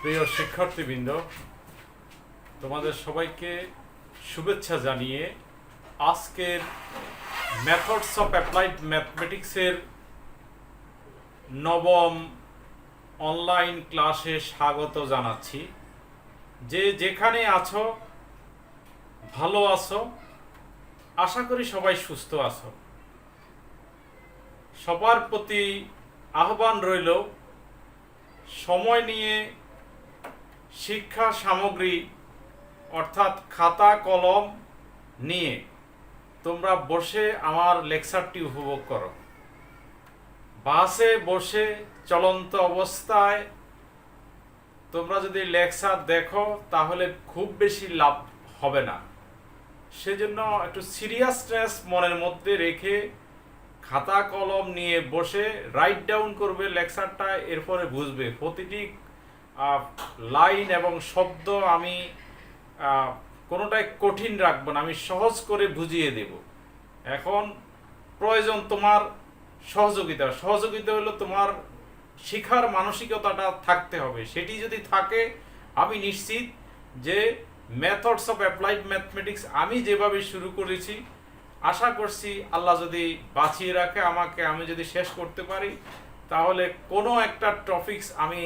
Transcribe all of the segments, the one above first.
প্রিয় শিক্ষার্থীবৃন্দ, তোমাদের সবাইকে শুভেচ্ছা জানিয়ে আজকের মেথডস অফ অ্যাপ্লাইড ম্যাথমেটিক্সের নবম অনলাইন ক্লাসে স্বাগত জানাচ্ছি। যে যেখানে আছো ভালো আছো, আশা করি সবাই সুস্থ আছো। সবার প্রতি আহ্বান রইল সময় নিয়ে শিক্ষা সামগ্রী অর্থাৎ খাতা কলম নিয়ে তোমরা বসে আমার লেকচারটি উপভোগ করো। বাসে বসে চলন্ত অবস্থায় তোমরা যদি লেকচার দেখো তাহলে খুব বেশি লাভ হবে না। সেজন্য একটু সিরিয়াসনেস মনের মধ্যে রেখে খাতা কলম নিয়ে বসে রাইট ডাউন করবে লেকচারটা, এরপরে বুঝবে। প্রতিটি লাইন এবং শব্দ আমি কোনোটাই কঠিন রাখবো না, আমি সহজ করে বুঝিয়ে দেব। এখন প্রয়োজন তোমার সহযোগিতা হলো তোমার শিখার মানসিকতাটা থাকতে হবে। সেটি যদি থাকে আমি নিশ্চিত যে মেথডস অফ অ্যাপ্লাইড ম্যাথমেটিক্স আমি যেভাবে শুরু করেছি, আশা করছি আল্লাহ যদি বাঁচিয়ে রাখে আমাকে, আমি যদি শেষ করতে পারি তাহলে কোনো একটা টপিকস আমি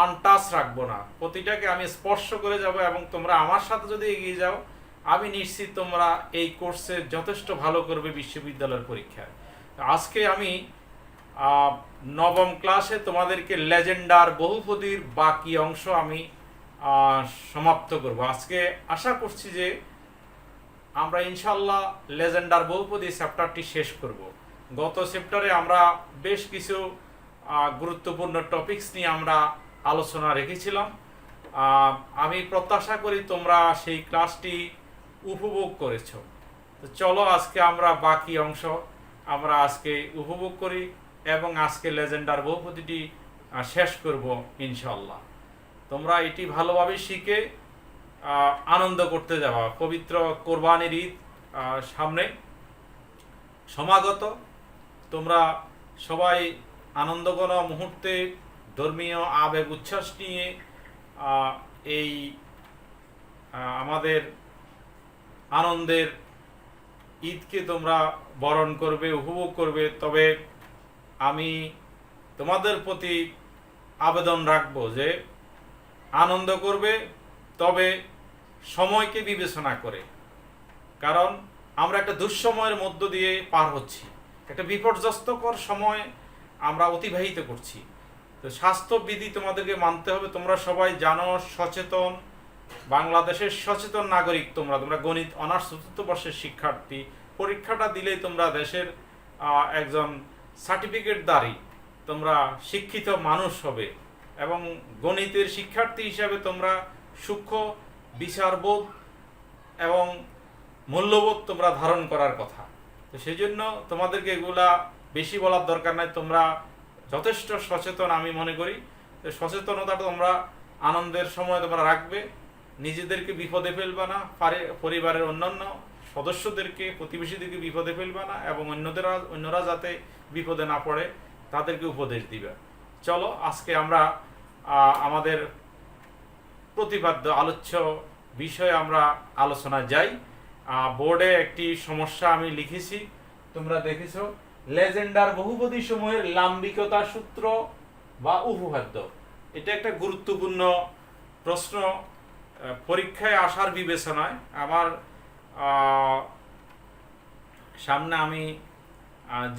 আনটাচ রাখবো না, প্রতিটাকে আমি স্পর্শ করে যাব। এবং তোমরা আমার সাথে যদি এগিয়ে যাও আমি নিশ্চিত তোমরা এই কোর্সে যথেষ্ট ভালো করবে বিশ্ববিদ্যালয়ের পরীক্ষায়। আজকে আমি নবম ক্লাসে তোমাদেরকে লেজেন্ডার বহুপদীর বাকি অংশ আমি সমাপ্ত করব। আজকে আশা করছি যে আমরা ইনশাল্লাহ লেজেন্ডার বহুপদী চ্যাপ্টারটি শেষ করব। গত চ্যাপ্টারে আমরা বেশ কিছু গুরুত্বপূর্ণ টপিকস নিয়ে আমরা আলোচনা রেখেছিলাম। আমি প্রত্যাশা করি তোমরা সেই ক্লাসটি উপভোগ করেছো। তো চলো আজকে আমরা বাকি অংশ আমরা আজকে উপভোগ করি এবং আজকে লেজেন্ডার বহুপদীটি শেষ করব ইনশাল্লাহ। তোমরা এটি ভালোভাবে শিখে আনন্দ করতে যাওয়া। পবিত্র কোরবানির ঈদ সামনে সমাগত, তোমরা সবাই আনন্দঘন মুহূর্তে ধর্মীয় আবেগ উচ্ছ্বাস নিয়ে এই আমাদের আনন্দের ঈদকে তোমরা বরণ করবে, উপভোগ করবে। তবে আমি তোমাদের প্রতি আবেদন রাখবো যে আনন্দ করবে, তবে সময়কে বিবেচনা করে। কারণ আমরা একটা দুঃসময়ের মধ্য দিয়ে পার হচ্ছি, একটা বিপর্যস্তকর সময় আমরা অতিবাহিত করছি। তো স্বাস্থ্যবিধি তোমাদেরকে মানতে হবে। তোমরা সবাই জানো, সচেতন বাংলাদেশের সচেতন নাগরিক। তোমরা গণিত অনার্স চতুর্থ বর্ষের শিক্ষার্থী। পরীক্ষাটা দিলেই তোমরা দেশের একজন সার্টিফিকেটধারী তোমরা শিক্ষিত মানুষ হবে এবং গণিতের শিক্ষার্থী হিসাবে তোমরা সূক্ষ্ম বিচারবোধ এবং মূল্যবোধ তোমরা ধারণ করার কথা। তো সেই জন্য তোমাদেরকে এগুলা বেশি বলার দরকার নাই, তোমরা যথেষ্ট সচেতন আমি মনে করি। তো সচেতনতাটা তোমরা আনন্দের সময় তোমরা রাখবে, নিজেদেরকে বিপদে ফেলবে না, পরিবারের অন্যান্য সদস্যদেরকে প্রতিবেশীদেরকে বিপদে ফেলবে না এবং অন্যরা যাতে বিপদে না পড়ে তাদেরকে উপদেশ দিবে। চলো আজকে আমরা আমাদের প্রতিপাদ্য আলোচ্য বিষয়ে আমরা আলোচনায় যাই। বোর্ডে একটি সমস্যা আমি লিখেছি, তোমরা দেখেছো, লেজেন্ডার বহুপদী সমূহের লাম্বিকতা সূত্র বা উপপাদ্য। এটা একটা গুরুত্বপূর্ণ প্রশ্ন পরীক্ষায় আসার বিবেচনায়। আমার সামনে আমি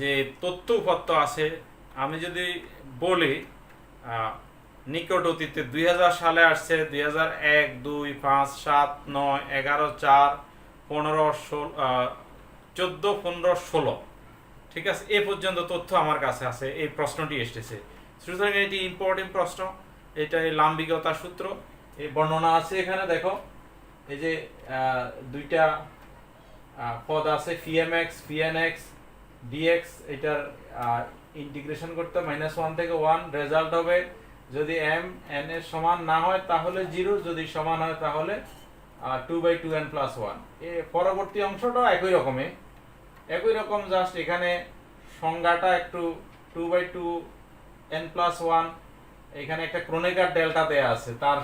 যে তথ্য উপাত্ত আছে আমি যদি বলি, নিকট অতীতে 2000 সালে আসছে, 2001, 2, 5, 7, 9, 11, 4, 15, 14, 15, 16, ঠিক আছে, এ পর্যন্ত তথ্য আমার কাছে আছে। এই প্রশ্নটি এসেছে, সুতরাং এটি ইম্পর্টেন্ট প্রশ্ন। এটা এই লাম্বিকতা সূত্র, এই বর্ণনা আছে এখানে দেখো। এই যে দুইটা পদ আছে, pmx, pnx, dx, এটার ইন্টিগ্রেশন করতে -1 থেকে 1, রেজাল্ট হবে যদি m n এর সমান না হয় তাহলে 0, যদি সমান হয় তাহলে 2/2n + 1। পরবর্তী অংশটা একই রকম, জাস্ট এখানে সংজ্ঞাটা একটু 2/2n + 1 এখানে একটা ক্রোনেকার ডেল্টা দেয়া আছে, তার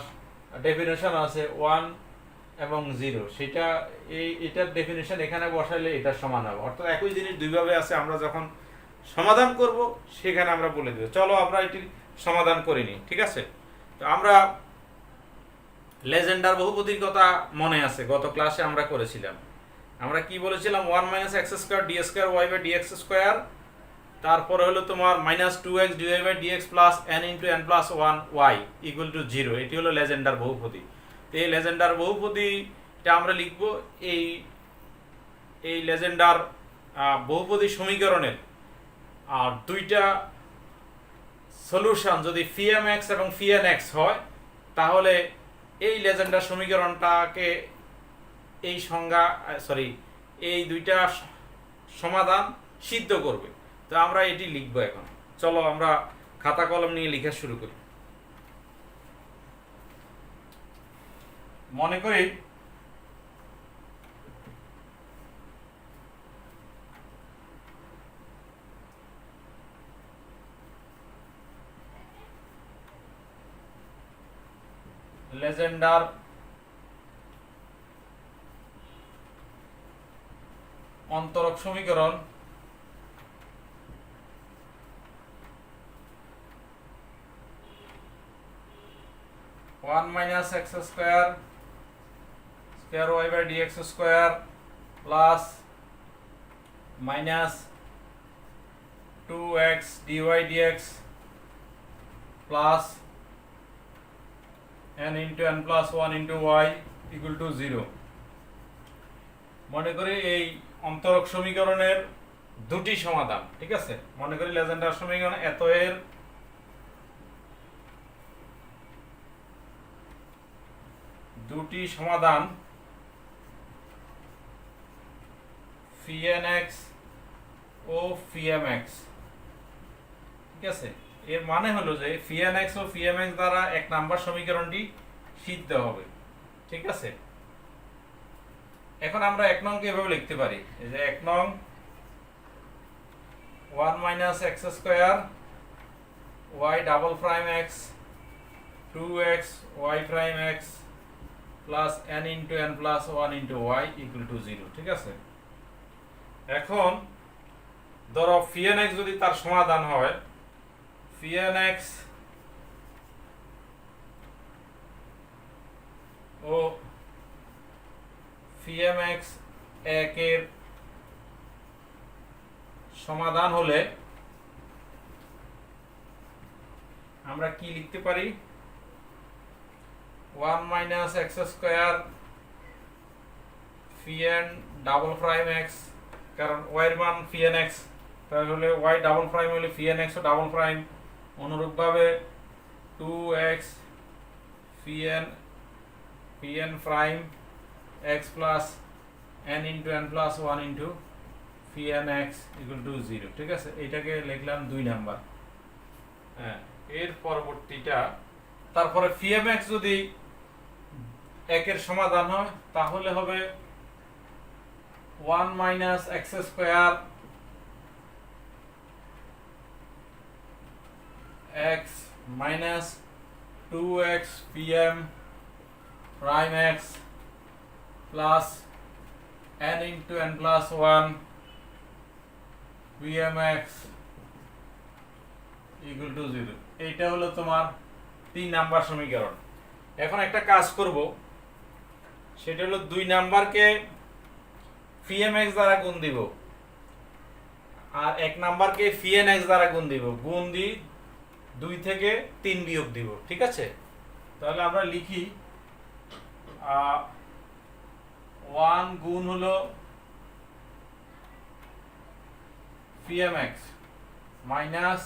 ডেফিনেশন আছে 1 এবং 0, সেটা এটার ডেফিনেশন এখানে বসাইলে এটার সমান হবে। অর্থাৎ একই জিনিস দুইভাবে আছে, আমরা যখন সমাধান করব সেখানে আমরা বলে দেব। চলো আমরা এটির সমাধান করে নিই, ঠিক আছে? তো আমরা লেজেন্ডার বহুপদীর কথা মনে আছে, গত ক্লাসে আমরা করেছিলাম। আমরা কি বলেছিলাম? 1 - x² d² y dx square, তারপরে হলো তোমার -2x dy dx plus n × n + 1 y = 0। এটি হলো লেজেন্ডার বহুপদী। তো এই লেজেন্ডার বহুপদীটা আমরা লিখব এই লেজেন্ডার বহুপদী সমীকরণের আর দুইটা সলিউশন যদি φmx এবং φnx হয়, তাহলে এই লেজেন্ডার সমীকরণটাকে এই দুইটা সমাধান সিদ্ধ করবে। তো আমরা এটি লিখব এখন। চলো আমরা খাতা কলম নিয়ে লেখা শুরু করি। মনে করি লেজেন্ডার অন্তরক সমীকরণ (1 - x² square y dx square plus -2x dy dx plus n × n + 1 × y = 0। মনে করি এই অন্তরক সমীকরণের দুটি সমাধান, ঠিক আছে? মনে করি লেজেন্ডার সমীকরণ এত এর দুটি সমাধান φnx ও φmx, ঠিক আছে? এর মানে হলো যে φnx ও φmx দ্বারা এক নাম্বার সমীকরণটি সিদ্ধ হবে, ঠিক আছে? এখন আমরা এক নংকে এভাবে লিখতে পারি, এই যে এক নং 1 - x² y double prime x 2x y prime x plus n × n + 1 × y = 0, ঠিক আছে? এখন ধরো φnx যদি তার সমাধান হয়, φnx ও φmx একের সমাধান হলে আমরা কি লিখতে পারি? 1 - x² φn double prime x, কারণ y এর মান φnx, তাহলে y ডাবল প্রাইম হলে φnx ও ডাবল প্রাইম। অনুরূপভাবে 2x φn prime x plus n × n + 1 × φnx = 0, ঠিক আছে? এটাকে লিখলাম 2 নাম্বার। হ্যাঁ, এর পরবর্তীটা তারপরে φmx যদি একের সমাধান হয়, তাহলে হবে 1 - x² x minus 2x pm prime x plus n into n plus 1 pmx equal to 0। এইটা হলো তোমার 3 নাম্বার সমীকরণ। এখন একটা কাজ করব, সেটা হলো 2 নাম্বারকে pmx দ্বারা গুণ দিব আর 1 নাম্বারকে pnx দ্বারা গুণ দিব। গুণ দি 2 থেকে 3 বিয়োগ দিব, ঠিক আছে? তাহলে আমরা লিখি 1 গুণ হলো pmx মাইনাস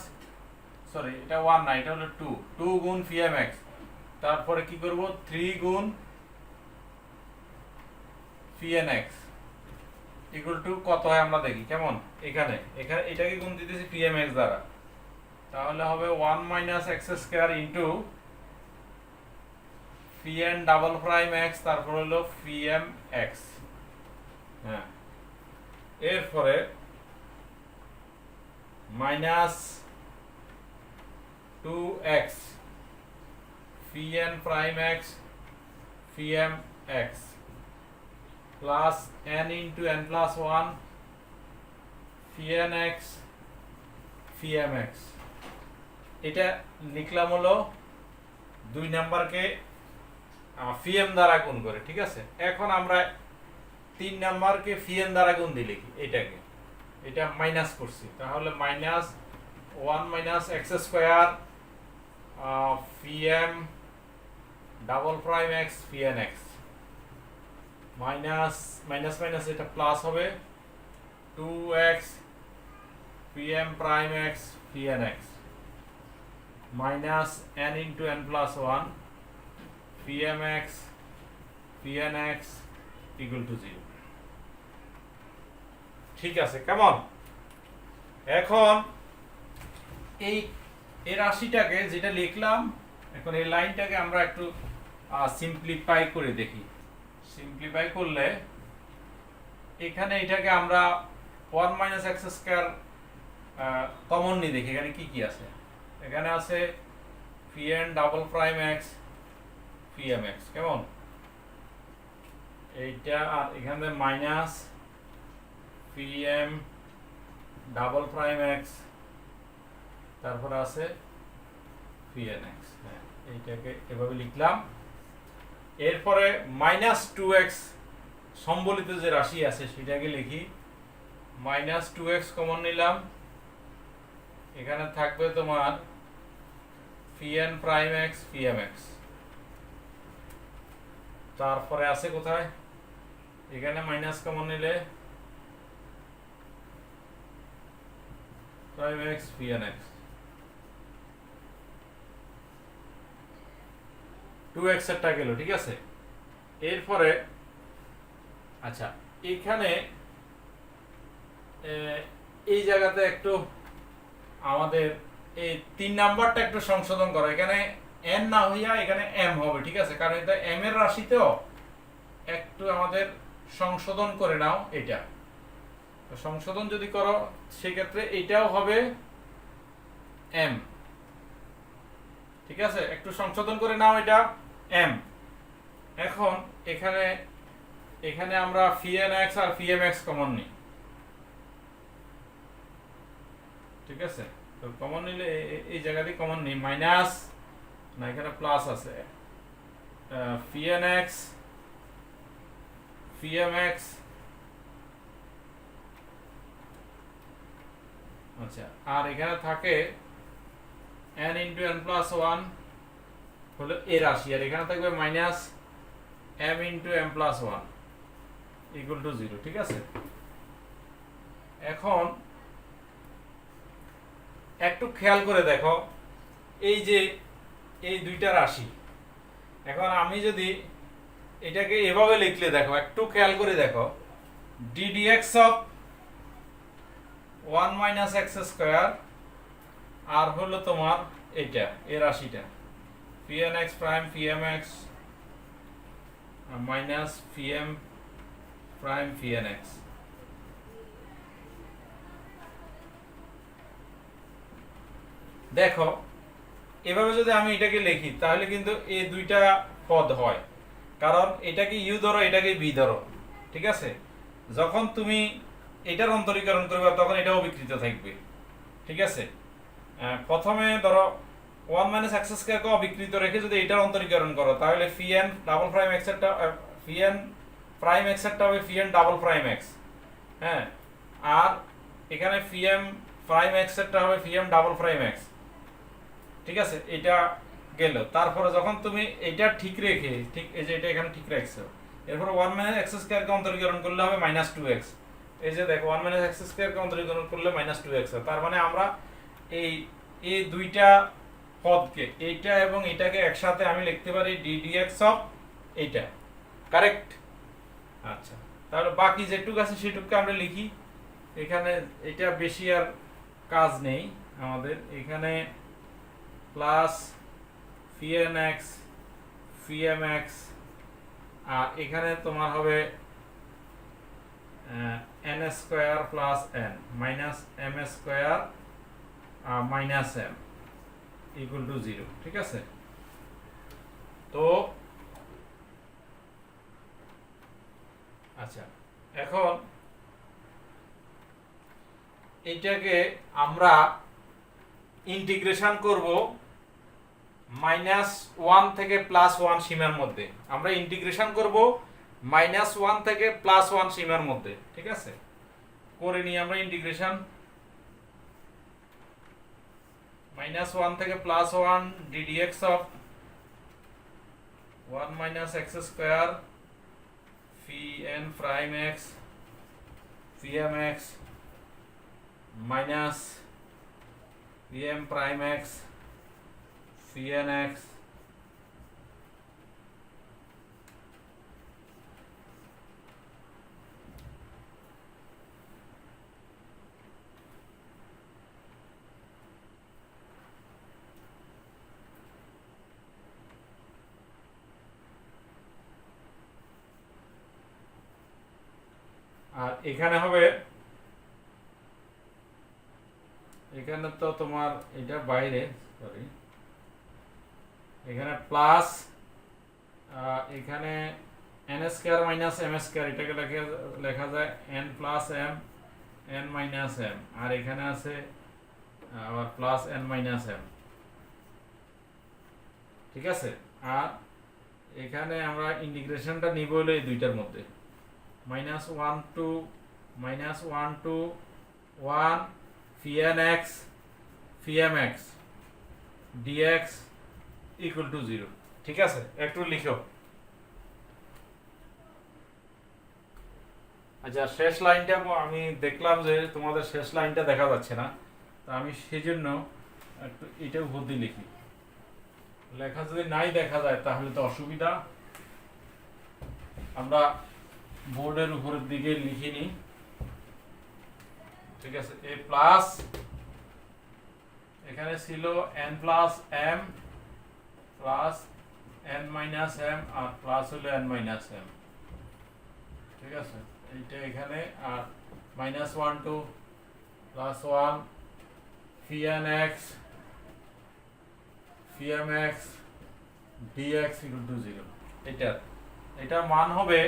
এটা 1 না, এটা হলো 2 গুণ pmx, তারপরে কি করব 3 গুণ pnx ইকুয়াল টু কত হয় আমরা দেখি কেমন। এখানে এটাকে গুণ দিতেছি pmx দ্বারা, তাহলে হবে 1 - x² into pn double prime x, তারপর হলো pmx। হ্যাঁ, এরপরে minus 2x phi n prime x phi m x plus n into n plus 1 phi n x phi m x। এটা লিখলাম হলো 2 নাম্বারকে phi m দ্বারা গুণ করে, ঠিক আছে। এখন আমরা 3 নাম্বারকে phi n দ্বারা গুণ দিয়ে লিখি, এটা মাইনাস করছি, তাহলে minus 1 minus x square phi m double prime x phi n x minus minus minus এটা প্লাস হবে 2x phi m prime x phi n x minus n into n plus 1 phi m x phi n x equal to 0। ঠিক আছে, কেমন? এখন এই রাশিটাকে যেটা লিখলাম, এখন এই লাইনটাকে আমরা একটু সিম্পলিফাই করে দেখি। সিম্পলিফাই করলে এখানে এটাকে আমরা 1 মাইনাস এক্স স্কয়ার কমন নিয়ে দেখি এখানে কি কি আছে। এখানে আছে phi n double prime x phi m x, কেমন? এইটা আর এখানে minus phi m double prime x, তারপর আছে phi n x। হ্যাঁ, এইটাকে এভাবে লিখলাম। এরপরে মাইনাস 2x সম্বলিত যে রাশি আছে সেটাকে লিখি। মাইনাস 2x কমন নিলাম, এখানে থাকবে তোমার phi n prime x phi m x। তারপরে আছে কোথায়, এখানে মাইনাস কমন নিলে prime x phi n x 2x এরটা গেল, ঠিক আছে। এরপরে আচ্ছা, এখানে এই জায়গাতে একটু আমাদের এই 3 নাম্বারটা একটু সংশোধন করো। এখানে n না হইয়া এখানে m হবে, ঠিক আছে, কারণ এটা m এর রাশিতেও একটু আমাদের সংশোধন করে নাও। এটা তো সংশোধন যদি করো সেক্ষেত্রে এটাও হবে m, ঠিক আছে, একটু সংশোধন করে নাও, এটা m। এখন এখানে আমরা phi n x আর phi m x কমন নিই, ঠিক আছে। তো কমন নিলে এই জায়গাতে কমন নিই, মাইনাস না এখানে প্লাস আছে phi n x phi m x। আচ্ছা, আর এখানে থাকে n into n plus 1 হলো এ রাশি, আর এখানে থাকবে minus m into m plus 1 equal to 0, ঠিক আছে। এখন একটু খেয়াল করে দেখো, এই যে এই দুইটা রাশি, এখন আমি যদি এটাকে এভাবে লিখলে দেখো, একটু খেয়াল করে দেখো, ddx of 1 minus x square আর হলো তোমার এইটা এই রাশিটা phi n x prime phi m x minus phi m prime phi n x। দেখো এভাবে যদি আমি এটাকে লিখি তাহলে কিন্তু এই দুইটা পদ হয়, কারণ এটাকে ইউ ধরো এটাকে বি ধরো, ঠিক আছে। যখন তুমি এটার অন্তরীকরণ করবে তখন এটাও বিকৃত থাকবে, ঠিক আছে। প্রথমে ধরো 1 মাইনাস এক্স স্কয়ারকে অবিকৃত রেখে যদি এটার অন্তরীকরণ করো তাহলে phi n double prime x এরটা phi n prime x এরটা হবে phi n double prime x, হ্যাঁ, আর এখানে phi m প্রাইম x এরটা হবে phi m double prime x, ঠিক আছে। এটা গেল। তারপরে যখন তুমি এটা ঠিক রেখে, ঠিক এই যে এটা এখানে ঠিক রাখছো, এরপর 1 মাইনাস এক্স স্কয়ারকে অন্তরীকরণ করলে হবে মাইনাস 2x। এই যে দেখো 1 মাইনাস এক্স স্কয়ারকে অন্তরীকরণ করলে মাইনাস 2x, তার মানে আমরা এই দুইটা পদকে, এইটা এবং এটাকে একসাথে আমি লিখতে পারি ddx অফ এইটা, কারেক্ট। আচ্ছা, তাহলে বাকি যেটুকু আছে সেটুকুকে আমরা লিখি। এখানে এটা বেশি আর কাজ নেই আমাদের। এখানে plus phi n x phi m x আর এখানে তোমার হবে n square plus n minus m square minus m equal to 0, ঠিক আছে। তো আচ্ছা, এখন এটাকে আমরা ইন্টিগ্রেশন করব -1 থেকে +1 সীমার মধ্যে। আমরা ইন্টিগ্রেশন করব -1 থেকে +1 সীমার মধ্যে, ঠিক আছে? করে নিই আমরা ইন্টিগ্রেশন। -1 থেকে +1 ddx of 1 - x square phi n prime x phi mx minus phi m prime x phi nx আর এখানে হবে, এখানে তো তোমার এটা বাইরে, সরি, এখানে প্লাস, এখানে n square minus m square, এটাকে লেখা যায় n plus m n minus m, আর এখানে আছে আবার প্লাস n মাইনাস m, ঠিক আছে? আর এখানে আমরা ইন্টিগ্রেশনটা নিব হলো এই দুইটার মধ্যে, -1 to -1 phi nx phi mx dx equal to 0, ঠিক আছে? একটু লিখো। আচ্ছা, শেষ লাইনটা আমি দেখলাম যে তোমাদের শেষ লাইনটা দেখা যাচ্ছে না, তো আমি সেজন্য একটু এটা উপর দিয়ে লিখি। লেখা যদি নাই দেখা যায় তাহলে তো অসুবিধা, আমরা বোর্ডের উপরের দিকে লিখিনি, ঠিক আছে? এ প্লাস, এখানে ছিল n plus m plus n minus m আর প্লাস হলো n মাইনাস m, ঠিক আছে? এইটা এখানে, আর -1 to +1 phi nx phi mx dx equal to 0। এটার মান হবে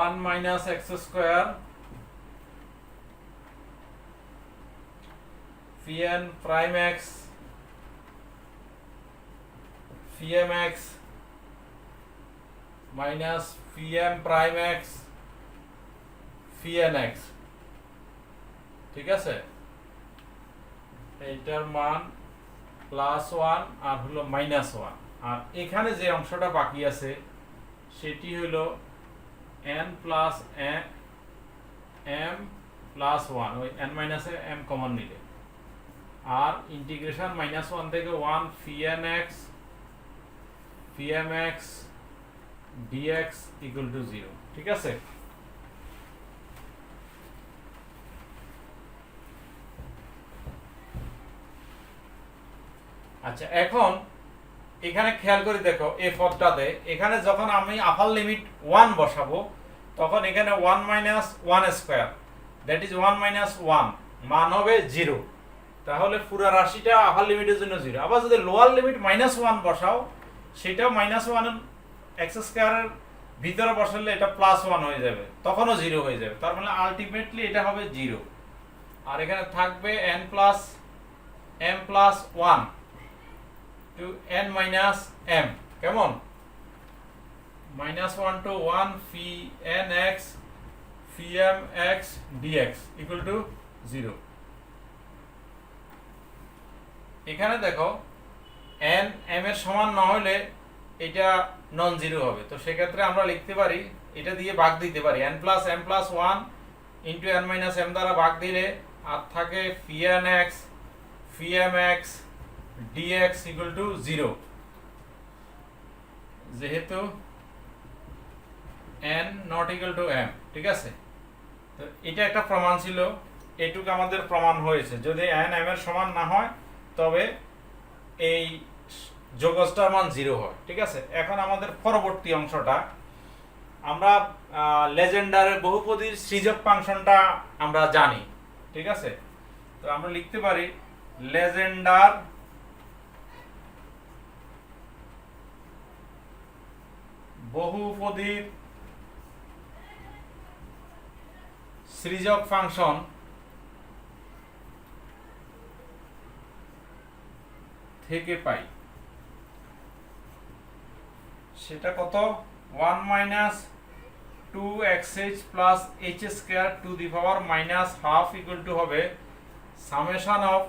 1 - x square phi n prime x phi mx minus phi m prime x phi nx, ঠিক আছে? এইটার মান +1 আর হলো -1, আর এখানে যে অংশটা বাকি আছে সেটি হলো n প্লাস m প্লাস 1, ওই n মাইনাসে m কমন নিলে, আর ইন্টিগ্রেশন -1 থেকে 1 phi nx phi mx dx equal to 0, ঠিক আছে? আচ্ছা, এখন এখানে খেয়াল করে দেখো এই পদটাতে, এখানে যখন আমি আপার লিমিট 1 বসাবো তখন এখানে 1 - 1 স্কয়ার, দ্যাট ইজ 1 - 1, মান হবে 0। তাহলে পুরো রাশিটা আপার লিমিটের জন্য 0। আবার যদি লোয়ার লিমিট -1 বসাও, সেটাও -1 x স্কয়ারের ভিতরে বসালে এটা +1 হয়ে যাবে, তখনও 0 হয়ে যাবে। তার মানে আলটিমেটলি এটা হবে 0। আর এখানে থাকবে n plus m plus 1 to n minus m, কেমন? -1 to 1 phi nx phi mx dx equal to 0। এখানে দেখো n m এর সমান না হলে এটা নন জিরো হবে, তো সেক্ষেত্রে আমরা লিখতে পারি, এটা দিয়ে ভাগ দিতে পারি, n plus m plus 1 into n minus m দ্বারা ভাগ দিলে আর থাকে phi nx phi mx dx equal to 0, যেহেতু n not equal to m, ঠিক আছে? তো এটা একটা প্রমাণ ছিল, এটুকু আমাদের প্রমাণ হয়েছে। যদি n m এর সমান না হয় তবে এই যোগজটার মান 0 হয়, ঠিক আছে? এখন আমাদের পরবর্তী অংশটা, আমরা লেজেন্ডারের বহুপদীর সৃজক ফাংশনটা আমরা জানি, ঠিক আছে? তো আমরা লিখতে পারি লেজেন্ডার বহুপদীর সৃজক ফাংশন থেকে পাই, সেটা কত? 1 minus 2xh plus h square to the power minus half equal to হবে summation of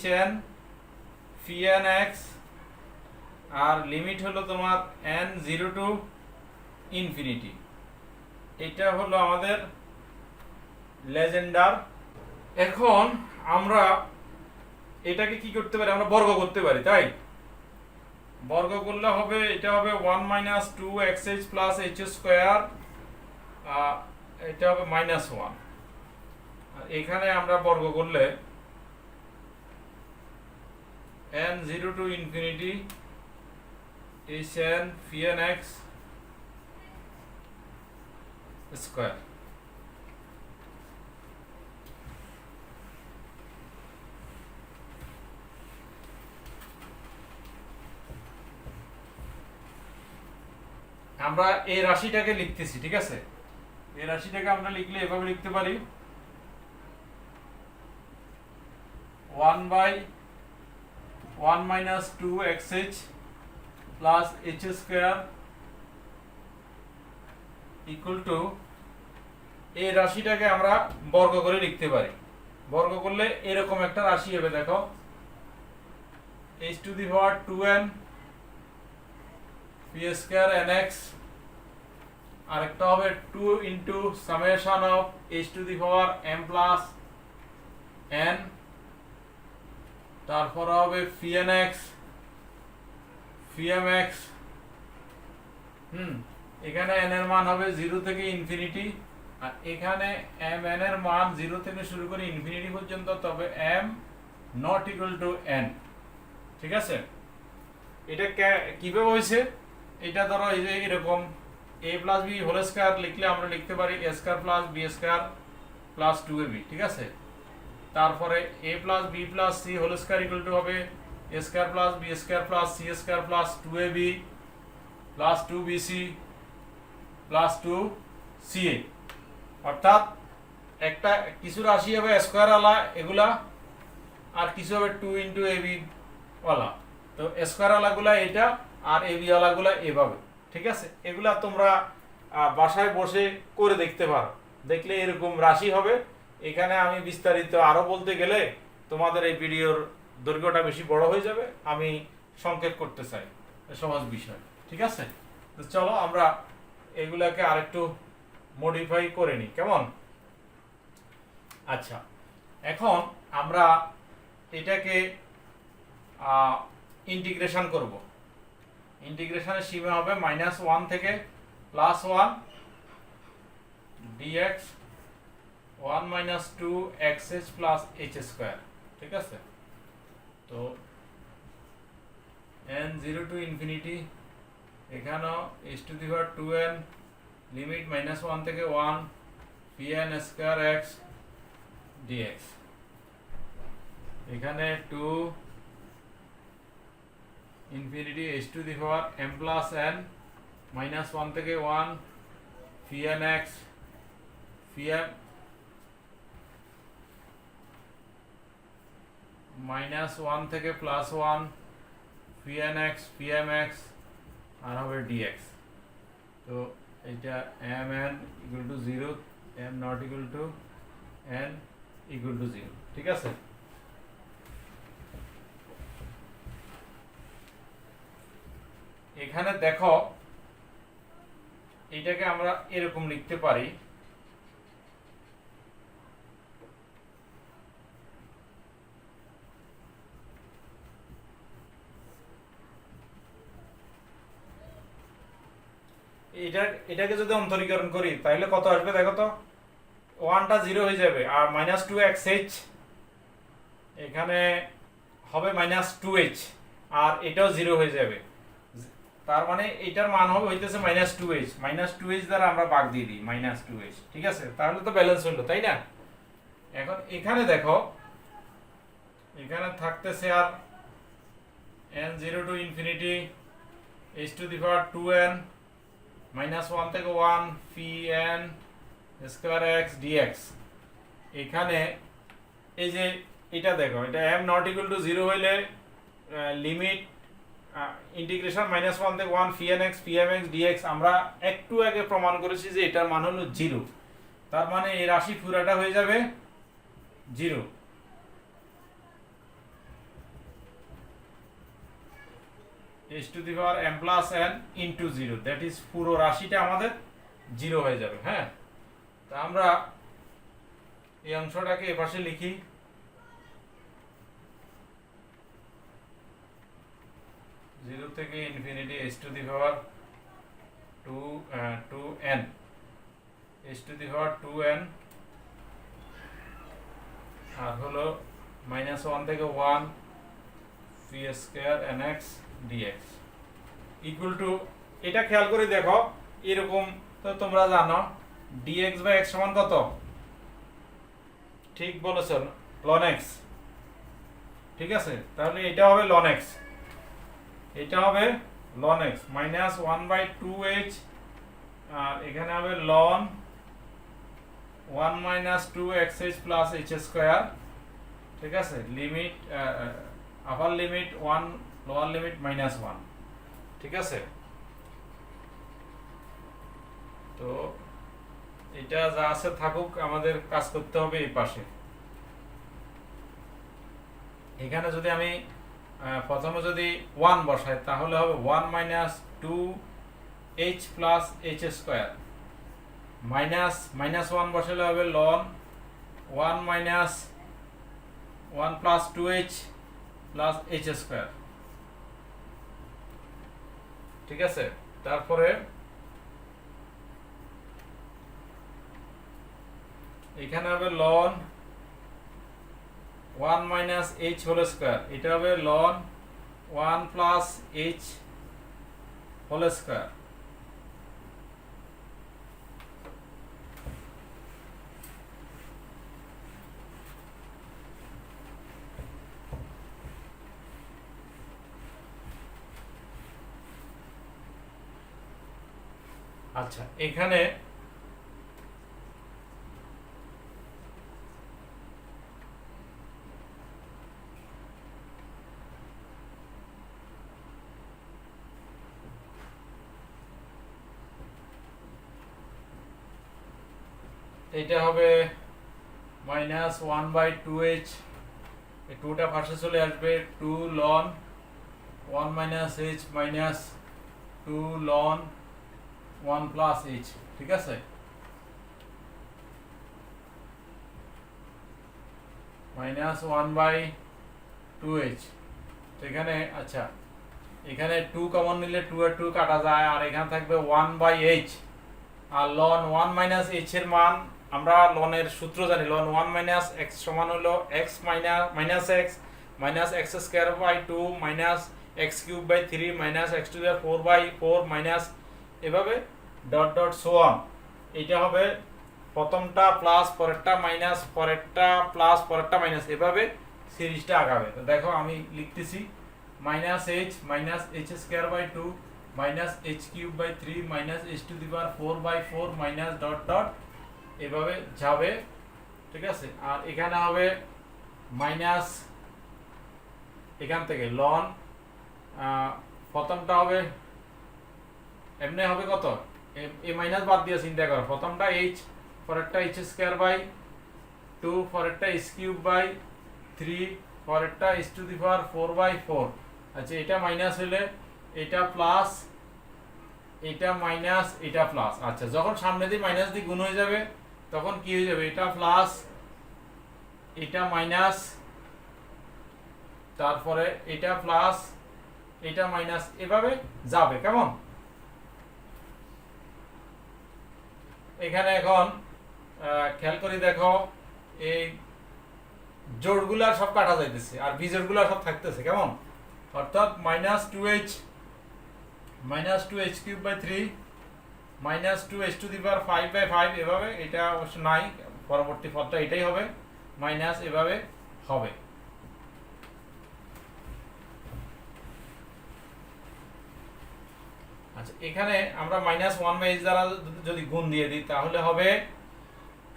hn phi n x, আর লিমিট হলো তোমার n 0 টু ইনফিনিটি। এটা হলো আমাদের লেজেন্ডার। এখন আমরা এটাকে কি করতে পারি? আমরা বর্গ করতে পারি, তাই বর্গ করলে হবে, এটা হবে 1 minus 2xh plus h square, এটা হবে মাইনাস 1। এখানে আমরা বর্গ করলে n 0 to infinity hn phi n x square. আমরা এই রাশিটাকে লিখতেছি, ঠিক আছে? এই রাশিটাকে আমরা লিখলে এভাবে লিখতে পারি 1 by 1 minus 2xh plus h square equal to, এই রাশিটাকে আমরা বর্গ করে লিখতে পারি। বর্গ করলে এরকম একটা রাশি হবে, দেখো h to the power 2n phi square nx, আরেকটা হবে 2 into summation of h to the power m plus n, তারপর হবে phi nx phi mx। এখানে n এর মান হবে 0 থেকে ইনফিনিটি, আর এখানে m n এর মান 0 থেকে শুরু করে ইনফিনিটি পর্যন্ত, তবে m not equal to n, ঠিক আছে? এটা কিভাবে হয়েছে? এটা ধরো এই যে এরকম a plus b whole square লিখলে আমরা লিখতে পারি a square plus b square plus 2ab, ঠিক আছে? তারপরে a plus b plus c whole square equal to হবে a square plus b square plus c square plus 2ab plus 2bc plus 2ca। অর্থাৎ একটা কিছু রাশি হবে স্কয়ার ওয়ালা এগুলা, আর কিছু হবে 2 ইনটু ab ওয়ালা। তো স্কয়ার ওয়ালাগুলা এটা, আর ab ওয়ালাগুলা এভাবে, ঠিক আছে? এগুলা তোমরা বাসায় বসে করে দেখতে পারো, দেখলে এরকম রাশি হবে। এখানে আমি বিস্তারিত আরো বলতে গেলে তোমাদের এই ভিডিওর দৈর্ঘ্যটা বেশি বড় হয়ে যাবে, আমি সংক্ষেপ করতে চাই, সহজ বিষয়, ঠিক আছে? তো চলো আমরা এগুলাকে আরেকটু মডিফাই করে নিই, কেমন? আচ্ছা, এখন আমরা এটাকে ইন্টিগ্রেশন করব। ইন্টিগ্রেশনের সীমা হবে -1 থেকে +1 dx 1 minus 2xh plus h square, ঠিক আছে? তো n 0 টু ইনফিনিটি, এখানেও h to the power 2n, limit -1 থেকে 1 phi n square x dx, এখানে 2 infinity h to the power m plus n, -1 থেকে 1 phi n x phi m -1 থেকে +1 phi n x phi m x, আর হবে dx। তো এটা mn equal to 0, m not equal to n equal to 0, ঠিক আছে? এখানে দেখো এটাকে আমরা এরকম লিখতে পারি, এটাকে যদি অন্তরীকরণ করি তাহলে কত আসবে? দেখো তো, 1টা 0 হয়ে যাবে, আর -2xh এখানে হবে -2h, আর এটাও 0 হয়ে যাবে। তার মানে এটার মান হবে হইতেছে -2h, -2h দ্বারা আমরা ভাগ দিয়ে দিই -2h, ঠিক আছে? তাহলে তো ব্যালেন্স হলো, তাই না? এখন এখানে দেখো, এখানে থাকতেছে আর n 0 to infinity H two the power 2n minus 1 থেকে 1 phi N square x dx. এখানে এই যে এটা দেখো, এটা m নট ইকুয়াল টু 0 হইলে লিমিট ইন্টিগ্রেশন মাইনাস 1 থেকে 1 phi n x p m x dx আমরা একটু আগে প্রমাণ করেছি যে এটার মান হলো 0। তার মানে এই রাশি পুরাটা হয়ে যাবে 0। h to the power m plus n into 0, that is পুরো রাশিটা আমাদের 0 হয়ে যাবে। হ্যাঁ, তা আমরা এই অংশটাকে এপাশে লিখি। 0 থেকে infinity h to the power 2n h to the power 2n আর হলো মাইনাস 1 থেকে 1 P square nx dx equal to, এটা খেয়াল করে দেখো এরকম তো তোমরা জানো dx বাই x সমান কত? ঠিক বলেছো, ln x। ঠিক আছে, তাহলে এটা হবে ln x, এটা হবে ln x মাইনাস 1/2h আর এখানে হবে ln 1 minus 2xh plus h square. ঠিক আছে, limit upper limit 1 lower limit minus 1। ঠিক আছে, তো এটা যা আছে থাকুক, আমাদের কাজ করতে হবে এই পাশে। এখানে যদি আমি প্রথমে যদি 1 বসাই তাহলে হবে 1 minus 2h plus h square minus 1 বসালে হবে ln 1 minus 1 plus 2h plus h square. ঠিক আছে, তারপরে এখানে হবে ln 1 minus h whole square, এটা হবে ln 1 plus h whole square. আচ্ছা, এখানে এটা হবে মাইনাস 1/2h, এই 2টা পাশে চলে আসবে, 2 ln 1 minus h minus 2 ln 1 plus h। ঠিক আছে, মাইনাস 1/2h। তো এখানে আচ্ছা, এখানে 2 কমন নিলে 2 আর 2 কাটা যায়, আর এখানে থাকবে 1/h আর ln 1 মাইনাস h এর মান আমরা ln এর সূত্র জানি, ln 1 মাইনাস x সমান হলো x minus x minus x square by 2 minus x cube by 3 minus x to the power 4/4 minus এভাবে ডট ডট সো অন। এটা হবে প্রথমটা প্লাস পরেরটা মাইনাস পরেরটা প্লাস পরেরটা মাইনাস, এভাবে সিরিজটা আগাবে। তো দেখো আমি লিখতেছি minus h minus h square by 2 minus h cube by 3 minus h to the power 4/4 minus dot dot এভাবে যাবে। ঠিক আছে, আর এখানে হবে মাইনাস, এখান থেকে ln প্রথমটা হবে এমনি হবে কত, এই মাইনাস বাদ দিয়ে চিন্তা করো, প্রথমটা h পরেরটা h স্কয়ার বাই 2 পরেরটা h কিউব বাই 3 পরেরটা h টু দি পাওয়ার 4/4। আচ্ছা, এটা মাইনাস হলে এটা প্লাস, এটা মাইনাস, এটা প্লাস। আচ্ছা, যখন সামনে দিয়ে মাইনাস দিয়ে গুণ হয়ে যাবে তখন কি হয়ে যাবে, এটা প্লাস এটা মাইনাস, তারপরে এটা প্লাস এটা মাইনাস, এভাবে যাবে। কেমন? এখানে এখন খেয়াল করে দেখো, এই জোড়গুলা সব কাটা যাইতেছে আর বিজোড়গুলা সব থাকতেছে। কেমন? অর্থাৎ minus 2h cube by 3 minus 2h to the power 5/5 এভাবে, এটা অবশ্য নাই, পরবর্তী পদটা এটাই হবে মাইনাস, এভাবে হবে। আচ্ছা, এখানে আমরা -1/h দ্বারা যদি গুণ দিয়ে দিই তাহলে হবে,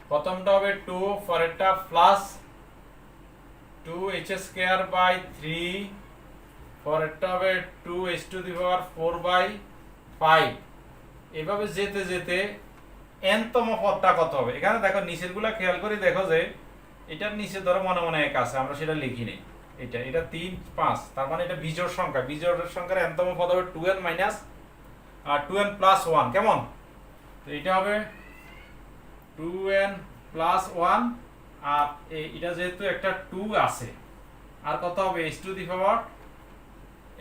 প্রথমটা হবে 2, পরেরটা প্লাস 2h²/3, পরেরটা হবে 2h⁴/5। এভাবে যেতে যেতে nতম পদটা কত হবে? এখানে দেখো নিচেরগুলা খেয়াল করে দেখো যে এটার নিচে ধরো মনে মনে এক আছে, আমরা সেটা লিখি নেই। এটা 3, 5, তার মানে এটা বিজোড় সংখ্যা। বিজোড় সংখ্যার nতম পদ হবে 2n মাইনাস 2n প্লাস 1। কেমন? তো এটা হবে 2n প্লাস 1, আর এটা যেহেতু একটা 2 আছে, আর কত হবে h⁴,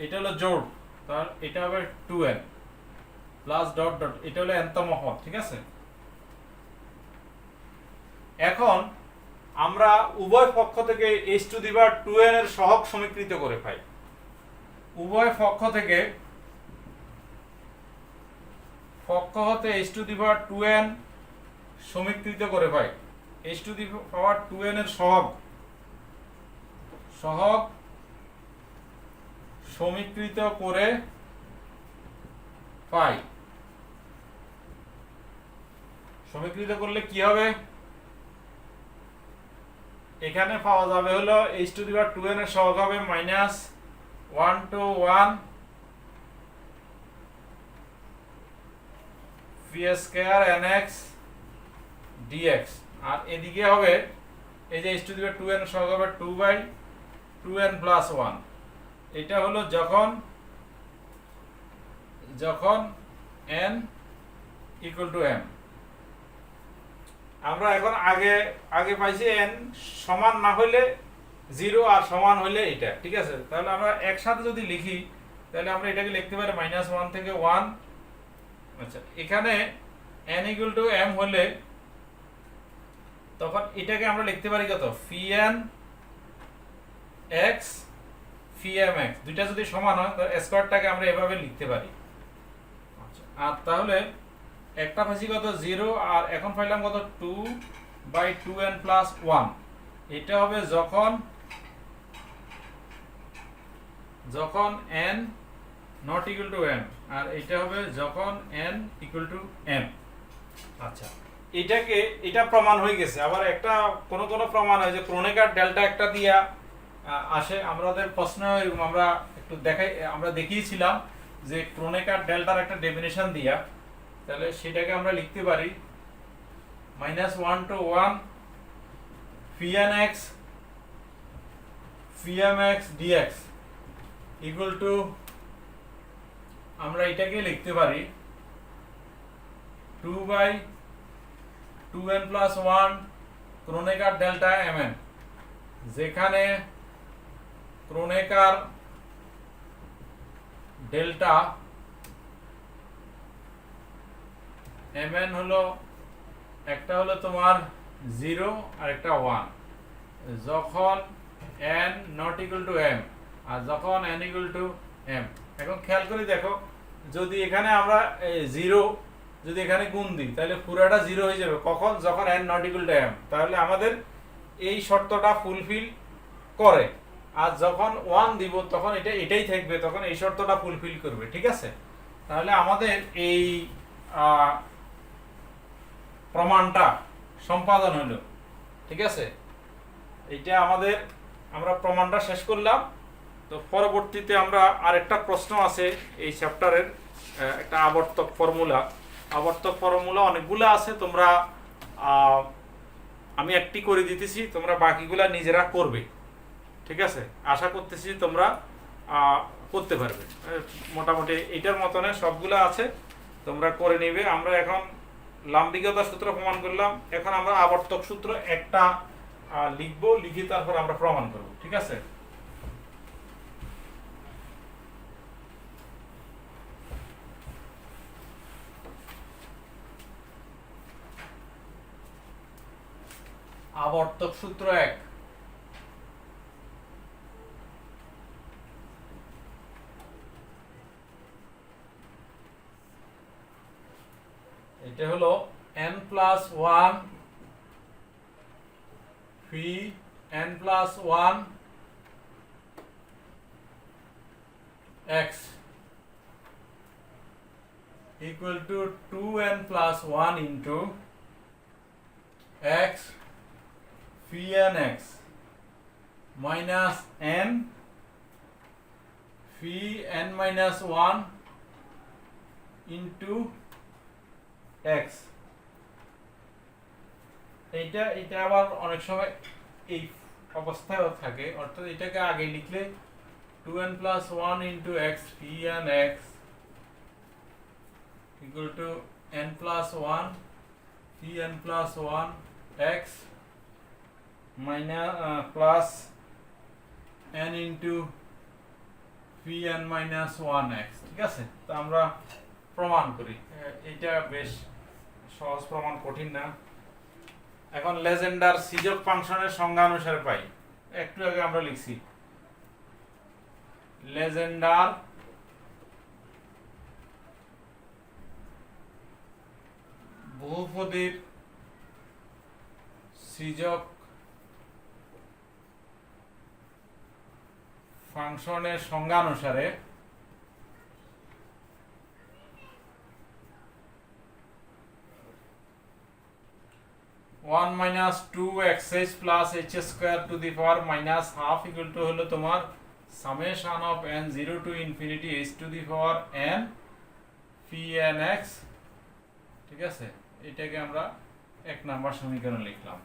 এটা হলো জোড়, তাহলে এটা হবে 2n প্লাস ডট ডট, এটা হলো nতম পদ। ঠিক আছে, এখন আমরা উভয় পক্ষ থেকে h⁴2n এর সহগ সমীকৃত করে পাই। উভয় পক্ষ থেকে হতে h⁴2n সমীকৃত করে পাই। h⁴2n এর সহগ সমীকৃত করে পাই। সমীকৃত করলে কি হবে? এখানে পাওয়া যাবে হলো h⁴2n এর সহগ হবে -1 to 1 p² nx dx, আর এদিকে হবে এই যে h⁴2n এর সহগ হবে 2/2n প্লাস 1। এটা হলো যখন n = m। আমরা এখন আগে পাইছি n সমান না হলে 0 আর সমান হলে এটা। ঠিক আছে, তাহলে আমরা একসাথে যদি লিখি তাহলে আমরা এটাকে লিখতে পারি -1 থেকে 1। আচ্ছা, এখানে n = m হলে তখন এটাকে আমরা লিখতে পারি কত? pn x pmx, দুইটা যদি সমান হয় তাহলে স্কয়ারটাকে আমরা এভাবে লিখতে পারি। আচ্ছা, আর তাহলে একটা পাইছি কত? 0, আর এখন পাইলাম কত? 2/2n plus 1। এটা হবে যখন n not equal to m, আর এটা হবে যখন n equal to m। আচ্ছা, এটা প্রমাণ হয়ে গেছে। আবার একটা কোন প্রমাণ হয় যে ক্রোনেকার ডেল্টা একটা দিয়া আসে আমাদের প্রশ্ন, আমরা একটু আমরা দেখিয়েছিলাম যে ক্রোনেকার ডেল্টার একটা ডেফিনিশন দিয়া, তাহলে সেটাকে আমরা লিখতে পারি -1 to 1 pnx pmx dx equal to, আমরা এটাকে লিখতে পারি 2/2n plus 1 ক্রোনেকার ডেল্টা mn, যেখানে ক্রোনেকার ডেল্টা mn হলো, একটা হলো তোমার 0 আর একটা 1 যখন n not equal to m, আর যখন n equal to m। এখন খেয়াল করে দেখো, যদি এখানে আমরা 0 যদি এখানে গুণ দিই তাহলে পুরোটা 0 হয়ে যাবে। কখন? যখন n not equal to m, তাহলে আমাদের এই শর্তটা ফুলফিল করে। আর যখন 1 দিব তখন এটাই থাকবে, তখন এই শর্তটা ফুলফিল করবে। ঠিক আছে, তাহলে আমাদের এই প্রমাণটা সম্পাদন হলো। ঠিক আছে, এইটা আমরা প্রমাণটা শেষ করলাম। তো পরবর্তীতে আমরা আরেকটা প্রশ্ন আছে এই চ্যাপ্টারের, একটা আবর্তক ফর্মুলা অনেকগুলো আছে। তোমরা আমি একটি করে দিতেছি, তোমরা বাকিগুলা নিজেরা করবে। ঠিক আছে, আশা করতেছি তোমরা করতে পারবে। মোটামুটি এইটার মতনে সবগুলো আছে, তোমরা করে নিবে। আমরা এখন লাম্বিকতা সূত্র প্রমাণ করলাম, এখন আমরা আবর্তক সূত্র একটা লিখবো, লিখে তারপর আমরা প্রমাণ করব। ঠিক আছে, আবর্তক সূত্র 1। এটা হলো n plus 1 phi n plus 1 x equal to 2n plus 1 into x phi n x minus n phi n minus 1 into x। এটা আবার অনেক সময় এই অবস্থায়ও থাকে, অর্থাৎ এটাকে আগে লিখলে 2n plus 1 into x phi n x equal to n plus 1 phi n plus 1 x minus plus n into phi n minus 1 x। ঠিক আছে, তো আমরা প্রমাণ করি। এটা বেশ সহজ প্রমাণ, কঠিন না। এখন লেজেন্ডার সিজক ফাংশনের সংজ্ঞা অনুসারে পাই, একটু আগে আমরা লিখছি লেজেন্ডার বহুপদীর সিজক ফাংশনের সংজ্ঞা অনুসারে one minus two x h plus h square to the power minus half equal to হলো তোমার summation of n 0 to infinity h to the power n phi n x। ঠিক আছে, এটাকে আমরা এক নাম্বার সমীকরণ লিখলাম।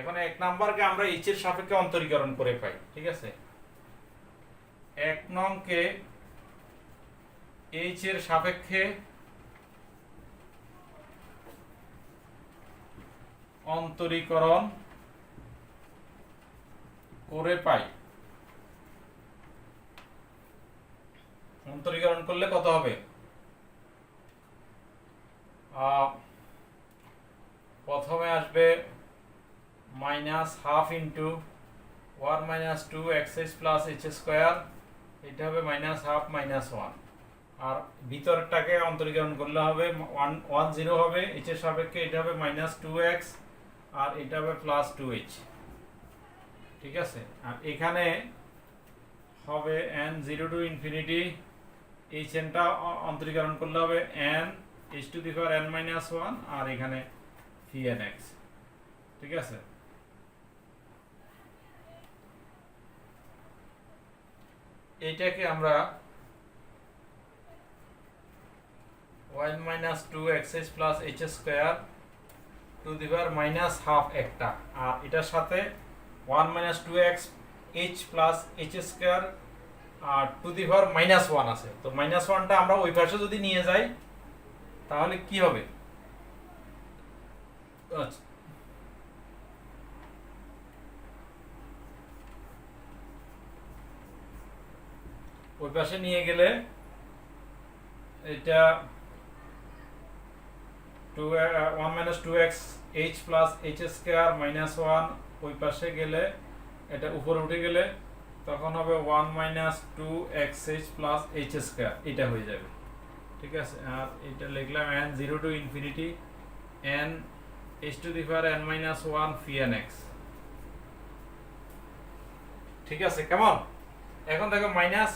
এখন এক নাম্বারকে আমরা h এর সাপেক্ষে অন্তরীকরণ করে পাই। ঠিক আছে, এক নংকে h এর সাপেক্ষে অন্তরীকরণ করে পাই। অন্তরীকরণ করলে কত হবে? প্রথমে আসবে minus half into 1 minus 2 x h plus h square, এটা হবে মাইনাস হাফ মাইনাস 1, আর ভিতরটাকে অন্তরীকরণ করলে হবে 1 0 হবে এইচ এর সাপেক্ষে, এটা হবে মাইনাস 2x আর এটা হবে প্লাস 2h। ঠিক আছে, আর এখানে হবে n 0 টু ইনফিনিটি, এই চেনটা অন্তরীকরণ করলে হবে n h to the power n minus 1 আর এখানে phi n x। ঠিক আছে, এইটাকে আমরা 1 minus 2 xh plus h square to the power minus half একটা, আর এটার সাথে 1 minus 2x h plus h square আর টু দি পাওয়ার মাইনাস 1 আছে। তো মাইনাস 1টা আমরা ওই পাশে যদি নিয়ে যাই তাহলে কি হবে? ওই পাশে নিয়ে গেলে এটা 1 minus 2x h plus h square minus 1, ওই পাশে গেলে এটা উপরে উঠে গেলে তখন হবে 1 minus 2xh plus h square, এটা হয়ে যাবে। ঠিক আছে, আর এটা লিখলাম n 0 to infinity n h to the power n minus 1 phi n x। ঠিক আছে, কেমন? এখন দেখো মাইনাস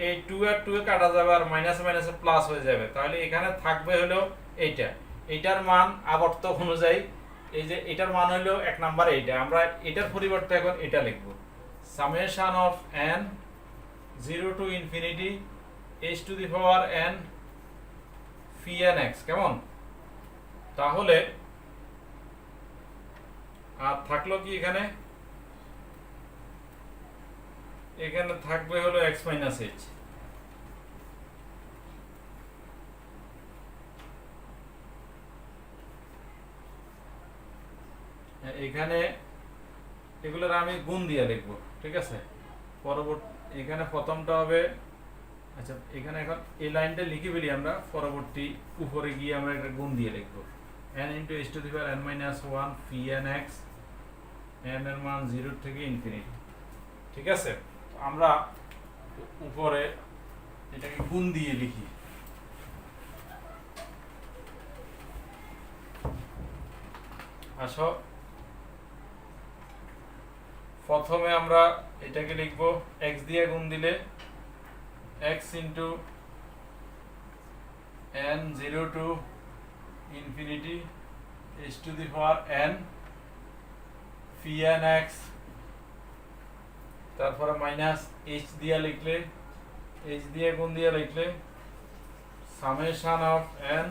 এই 2 আর 2 এ কাটা যাবে আর মাইনাস মাইনাসে প্লাস হয়ে যাবে, তাহলে এখানে থাকবে হলো এইটা, এইটার মান আবর্তক অনুযায়ী এই যে এটার মান হলো এক নাম্বার এইটা, আমরা এটার পরিবর্তে এখন এটা লিখব summation of n 0 to infinity h to the power n phi n x। কেমন? তাহলে আর থাকলো কি এখানে? এখানে থাকবে হলো x মাইনাস h। এখানে এগুলোর আমি গুণ দিয়ে লিখবো। ঠিক আছে, পরবর্তী এখানে প্রথমটা হবে, আচ্ছা এখানে এখন এই লাইনটা লিখে ফেলি আমরা, পরবর্তী উপরে গিয়ে আমরা একটা গুণ দিয়ে লিখবো n into h to the power n minus 1 phi n x, n এর মান 0 থেকে ইনফিনিটি। ঠিক আছে, আমরা উপরে এটাকে গুণ দিয়ে লিখি। আসো প্রথমে আমরা এটাকে লিখব x দিয়ে গুণ দিলে x into n 0 to infinity h to the power n phi n x তারপরে মাইনাস h দিয়ে লিখলে h দিয়ে গুণ দিয়ে লিখলে summation of n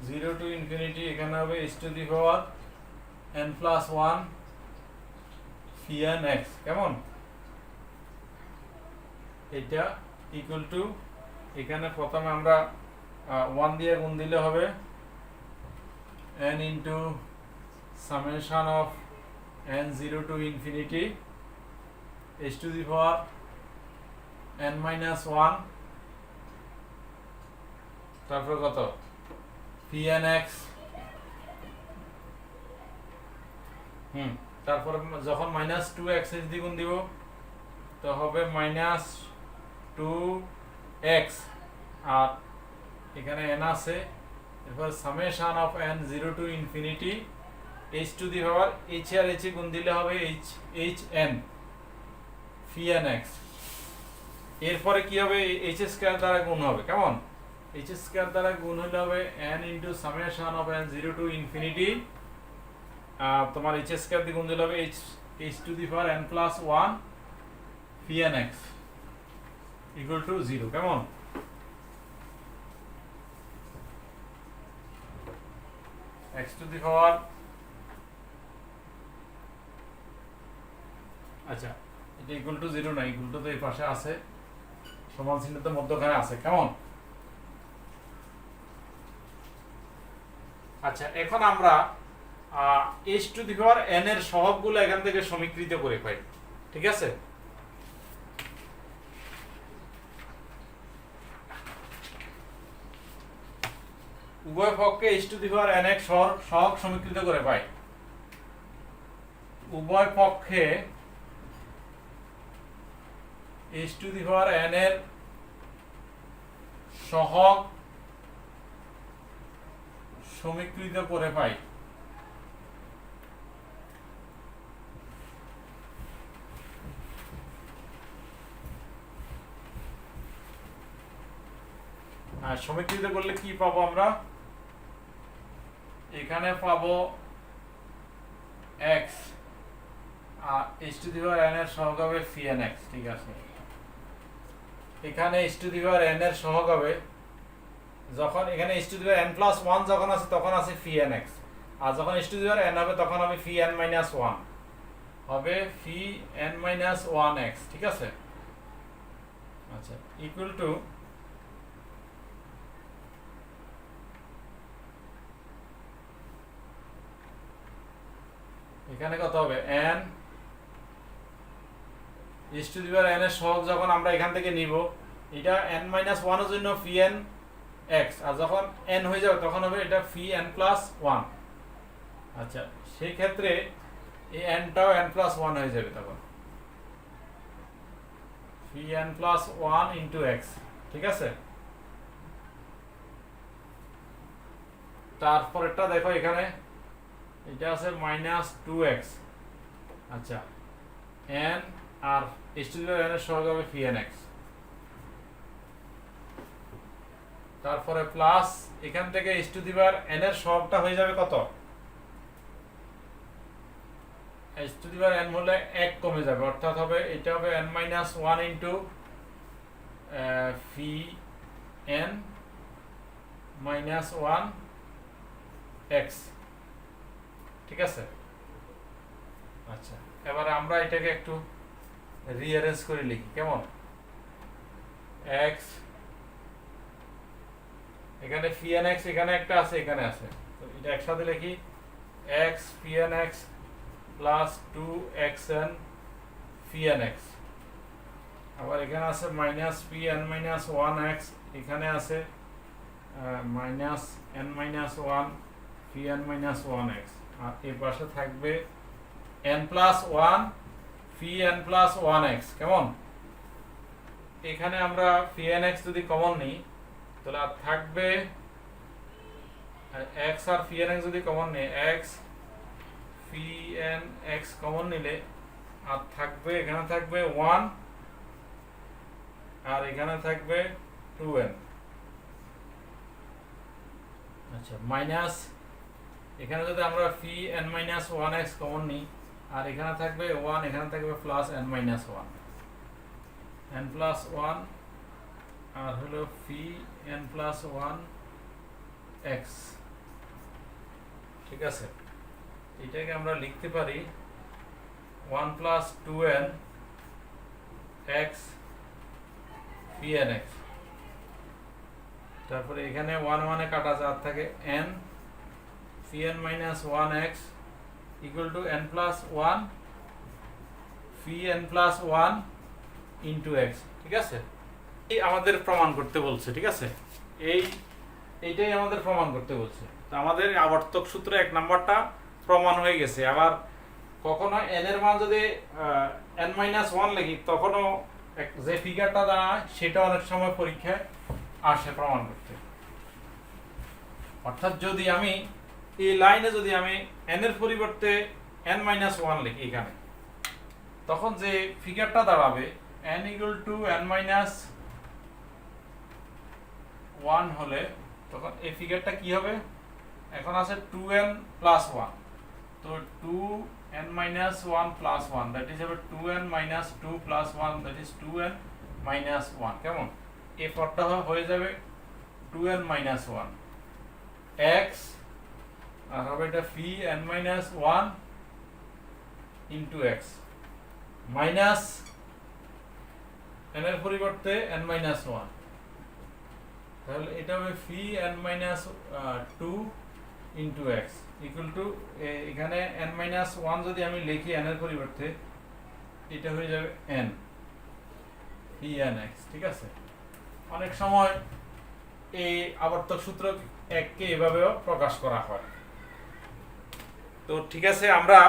0 to infinity এখানে হবে h to the power n plus 1 phi n x কেমন এটা ইকুয়াল টু এখানে প্রথমে আমরা 1 দিয়ে গুণ দিলে হবে n into summation of n 0 to infinity h to the power n minus 1 তারপর কত phi n x তারপর যখন মাইনাস 2x দিয়ে গুণ দিব তো হবে মাইনাস 2x আর এখানে n আছে এরপর summation of n 0 to infinity h to the power h আর h গুণ দিলে হবে h n phi n x এরপরে কি হবে h স্কয়ার দ্বারা গুণ হবে কেমন h স্কয়ার দ্বারা গুণ হলে হবে n into summation of n 0 to infinity তোমার h স্কয়ার দিয়ে গুণ দিলে হবে h to the power n plus 1 phi n x equal to 0 কেমন x to the power আচ্ছা এটা ইকুয়াল টু 0 না ইকুয়াল টু তো এই পাশে আছে সমান চিহ্ন তো মধ্যখানে আছে কেমন আচ্ছা এখন আমরা h to the power n এর সহগগুলো এখান থেকে সমীকৃত করে পাই ঠিক আছে উভয় পক্ষে h to the power n এর সহগ সমীকৃত করে পাই উভয় পক্ষে h to the power n এর সহগ সমীকৃত করে পাই আর সমীকৃত করলে কি পাবো আমরা এখানে পাবো x R h to the power n এর সহগ হবে phi n x ঠিক আছে এখানে h to the power n এর সহগ হবে যখন এখানে h to the power n plus 1 যখন আছে তখন আছে phi n x আর যখন h to the power n হবে তখন হবে phi n minus 1 হবে phi n minus 1 x ঠিক আছে আচ্ছা ইকুয়াল টু এখানে কত হবে n h to the power n এর সহগ যখন আমরা এখান থেকে নিব এটা n minus 1 এর জন্য phi n x আর যখন n হয়ে যাবে তখন হবে এটা phi n plus 1 আচ্ছা সেই ক্ষেত্রে এই n টাও n plus 1 হয়ে যাবে তখন phi n plus 1 into x ঠিক আছে তারপরেরটা দেখো এখানে এটা আছে minus 2x আচ্ছা n R h to the power n এর সহগ হবে phi n x তারপরে প্লাস এখান থেকে h to the power n এর সহগটা হয়ে যাবে কত h to the power n হলে 1 কমে যাবে অর্থাৎ হবে এটা হবে n minus 1 into phi n minus 1 x ঠিক আছে আচ্ছা এবারে আমরা এটাকে একটু রিঅ্যারেঞ্জ করে লিখি কেমন x এখানে phi n x এখানে একটা আছে এখানে আছে তো এটা একসাথে লিখি x phi n x plus 2xn phi n x আবার এখানে আছে minus phi n minus 1x এখানে আছে minus n minus 1 phi n minus 1x আর এই পাশে থাকবে n plus 1 phi n plus 1x কেমন এখানে আমরা phi n x যদি কমন নিই তাহলে আর থাকবে x আর phi n x যদি কমন নিই x phi n x common নিলে আর থাকবে এখানে থাকবে 1 আর এখানে থাকবে 2n আচ্ছা মাইনাস, এখানে যদি আমরা phi n minus one x common নিই, আর এখানে থাকবে ওয়ান, এখানে থাকবে plus n minus one, n plus one আর হলো phi n plus one x. ঠিক আছে, এটাকে আমরা লিখতে পারি one plus two n x phi n x. তারপরে এখানে ওয়ান ওয়ানে কাটা যায়, থাকে n phi n minus one x equal to n plus one phi n plus one into x. ঠিক আছে, এই আমাদের প্রমাণ করতে বলছে। ঠিক আছে, এইটাই আমাদের প্রমাণ করতে বলছে। তো আমাদের আবর্তক সূত্র 1 নাম্বারটা প্রমাণ হয়ে গেছে। আবার কখনো এন এর মান যদি এন মাইনাস ওয়ান লিখি, তখনও যে ফিগারটা দাঁড়ায় সেটা অনেক সময় পরীক্ষায় আসে প্রমাণ করতে। অর্থাৎ যদি আমি এই লাইনে যদি আমি এন এর পরিবর্তে এন মাইনাস ওয়ান লিখি এখানে, তখন যে ফিগারটা দাঁড়াবে n equal to n minus one হলে তখন এই ফিগারটা কি হবে? এখন আছে টু এন প্লাস ওয়ান, তো two n minus one plus one, that is হবে two n minus two plus one, that is two n minus one. কেমন? এই পদটা হয়ে যাবে two n minus one x, আর হবে এটা phi n minus one into x, minus n এর পরিবর্তে এন মাইনাস ওয়ান, তাহলে এটা হবে phi n minus two into x equal to, এখানে এন মাইনাস ওয়ান যদি আমি লিখি এন এর পরিবর্তে, এটা হয়ে যাবে এন ফি এন এক্স। ঠিক আছে, অনেক সময় এই আবর্তক সূত্র এককে এভাবেও প্রকাশ করা হয়। তো ঠিক আছে, আমরা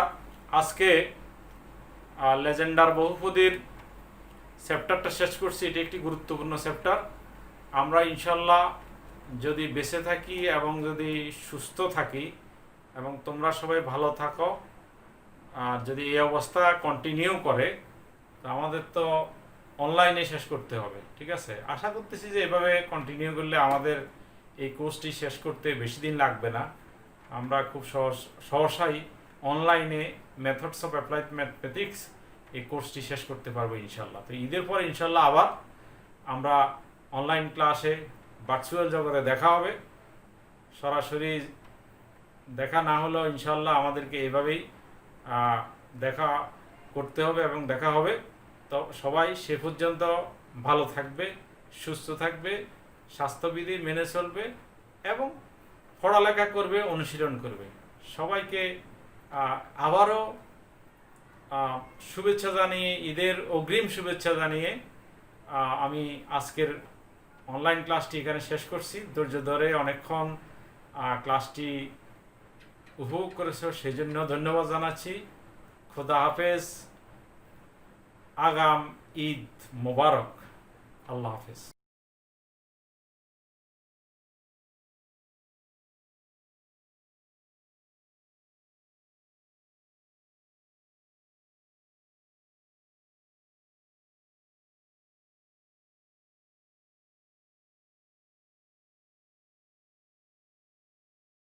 আজকে লেজেন্ডার বহুপদীর চ্যাপ্টারটা শেষ করছি। এটি একটি গুরুত্বপূর্ণ চ্যাপ্টার। আমরা ইনশাল্লাহ যদি বেঁচে থাকি এবং যদি সুস্থ থাকি এবং তোমরা সবাই ভালো থাকো, আর যদি এই অবস্থা কন্টিনিউ করে, তো আমাদের তো অনলাইনে শেষ করতে হবে। ঠিক আছে, আশা করতেছি যে এভাবে কন্টিনিউ করলে আমাদের এই কোর্সটি শেষ করতে বেশি দিন লাগবে না। আমরা খুব সহসাই অনলাইনে মেথডস অফ অ্যাপ্লাইড ম্যাথমেটিক্স এই কোর্সটি শেষ করতে পারবো ইনশাল্লাহ। তো ঈদের পরে ইনশাল্লাহ আবার আমরা অনলাইন ক্লাসে ভার্চুয়াল জগতে দেখা হবে। সরাসরি দেখা না হলেও ইনশাল্লাহ আমাদেরকে এভাবেই দেখা করতে হবে এবং দেখা হবে। তো সবাই সে পর্যন্ত ভালো থাকবে, সুস্থ থাকবে, স্বাস্থ্যবিধি মেনে চলবে এবং পড়ালেখা করবে, অনুশীলন করবে। সবাইকে আবারও শুভেচ্ছা জানিয়ে, ঈদের অগ্রিম শুভেচ্ছা জানিয়ে আমি আজকের অনলাইন ক্লাসটি এখানে শেষ করছি। ধৈর্য ধরে অনেকক্ষণ ক্লাসটি উপভোগ করেছ, সেই জন্য ধন্যবাদ জানাচ্ছি। খোদা হাফেজ, আগাম ঈদ মোবারক, আল্লাহ হাফেজ।